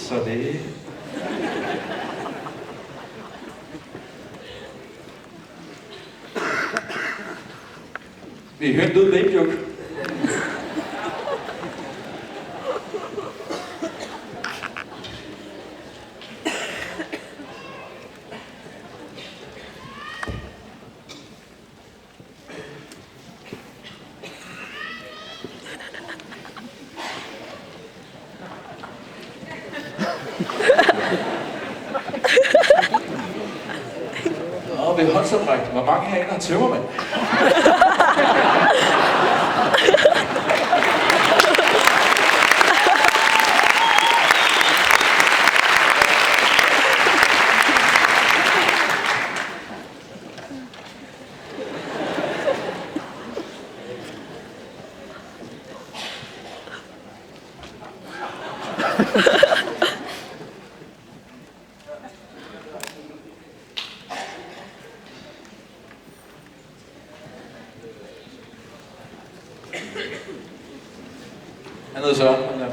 Så det... Vi hørte en død baby joke. Og ved håndsoprækning, hvor mange herinde har tømmermænd? Han hedder Søren, ham der.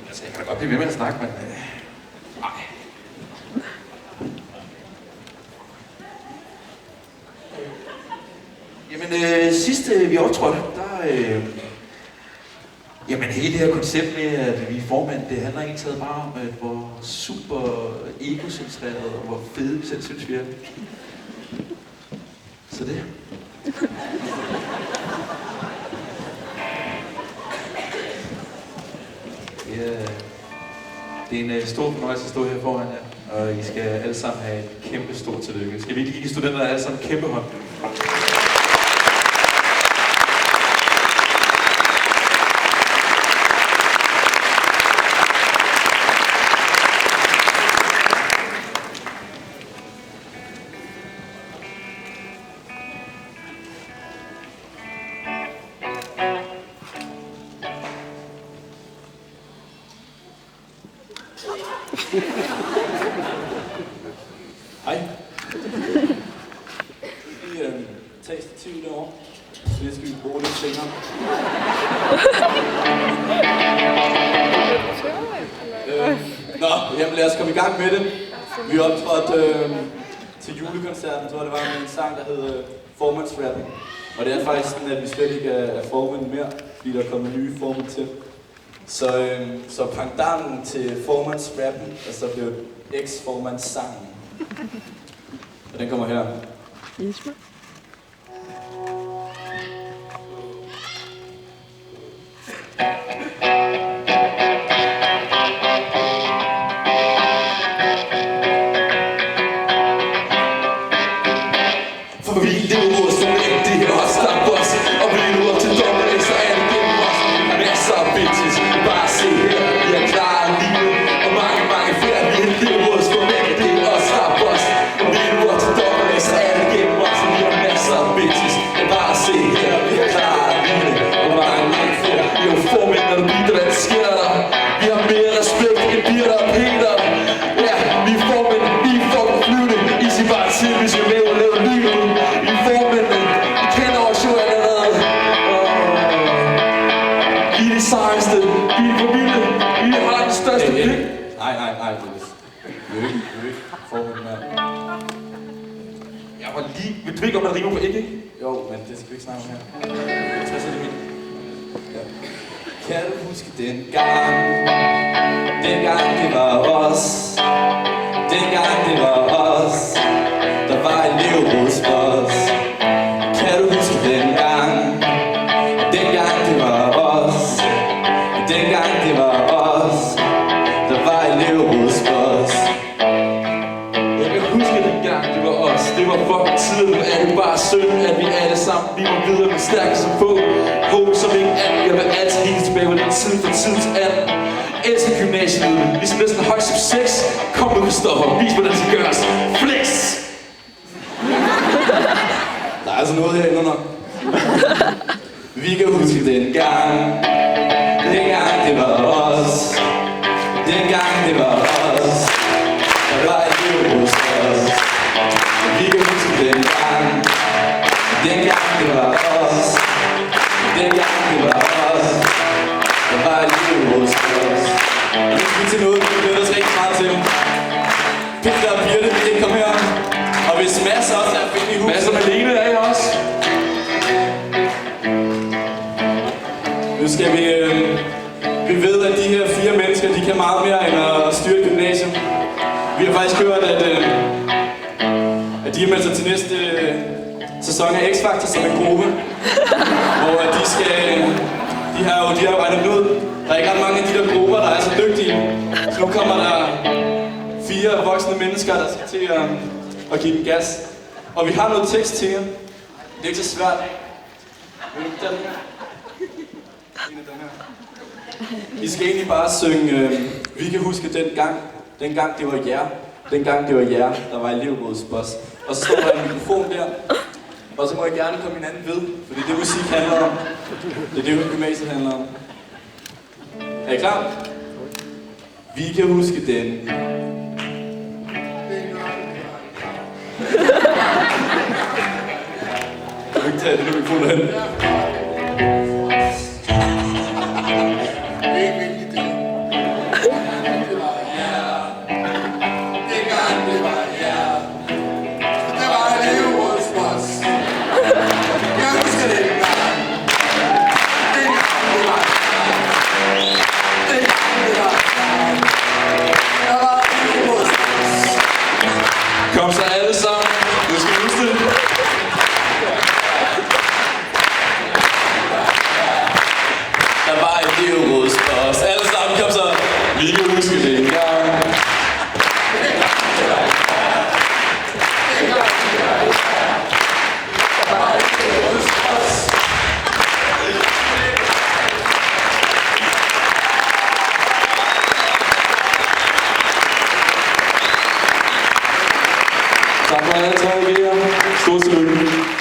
Altså, jeg kan da godt blive ved med at snakke, men... Nej. Jamen, sidst vi optrådte, der... Jamen, hele det her koncept med, at vi er formand, det handler egentlig taget bare om, at hvor super egocentreret og hvor fede vi selv synes, vi er. Så det. Ja, det er en stor fornøjelse at stå her foran jer, og I skal alle sammen have et kæmpe stort tillykke. Skal vi ikke give de studenter alle sammen en kæmpe hånd? Hej. Vi tager stativet derovre, så det skal vi bruge lidt senere. Jamen lad os komme i gang med det. Vi optrådte til julekoncerten, tror jeg det var, med en sang, der hed Formandsrappen. Og det er faktisk sådan, at vi slet ikke er formand mere, fordi der er kommet nye formand til. Så pangdangen til formandsrappen, og så blev eks-formandssangen. Og den kommer her. Isma. For vi lever vores format, det her også der boss. Og vi nu op til dommerne, så er det gennem os. Masser af bitches, bare se her, vi er klar livet. Og mange flere, vi lever vores format, det er også der boss. Og vi nu op til dommerne, så er det gennem os. Vi har masser af bitches, bare se her, vi er klar livet. Og mange flere, vi er formænd, når du bider, hvad der sker der. Vi har mere respekt end Birte og Peter. Ja, vi er formænd, vi er fucking flyvende. I siger bare til, vi skal lave livet. Vi er formændene, vi kender vores jo allerede. Vi er de sejeste, vi er for vilde, vi har den største pik. Nej, vi er ikke formand mere. Jeg var lige... Vil du ikke om, at rimer på ikke? Jo, men det skal vi ikke snakke om her. Jeg tror, det er min. Ja. Kan du huske dengang det var os, dengang det var os, der var elev hos os. Kan du huske dengang det var os, dengang det var os, der var elev hos os. Jeg kan huske dengang, det var os. Det var fucking tiden, nu er det bare synd, at vi alle sammen bliver videre med stærke som få. Håb som ikke andet, jeg vil altid helt tilbage på den tid fra tid til anden. Elsker gymnasielivet, ligesom næsten højt som 6. Kom nu, Kristoffer, vis hvordan det skal gøres. Flex! Der er altså noget herinde under. Vi kan huske dengang det var os, dengang det var os, der var et liv hos os. Vi kan huske dengang Dengang det var os. Dengang det var os. Der var et liv hos os. Nu skal vi til noget, vi glæder os rigtig meget til. Peter og Birte vil ikke komme her. Og hvis Mads også er at finde i huset. Mads og Malene er I også? Nu skal vi... Vi ved, at de her 4 mennesker, de kan meget mere end at styre et gymnasium. Vi har faktisk hørt, at de har meldt sig til næste sæson af X-Factor som en gruppe. Hvor de har jo regnet ud. Der er ikke ret mange af de der grupper, der er så dygtige. Så nu kommer der 4 voksne mennesker, der skal til at give dem gas. Og vi har noget tekst til jer. Det er ikke så svært. Vil du den her? En af dem her. I skal egentlig bare synge, vi kan huske dengang det var jer. Dengang det var jer, der var elevrådsboss. Og så står der en mikrofon der. Og så må I gerne komme hinanden ved, for det er det musik handler om. Det er det gymnasiet handler om. Er I klar? Vi kan huske den. Kan du ikke tage det nu, mikrofon derhen? Kom så alle sammen. Nu skal vi huske det. Der var et elevråd for os. Alle sammen, kom så. Vi kan huske det en gang. Tak for alle 3 idéer. Stort tillykke.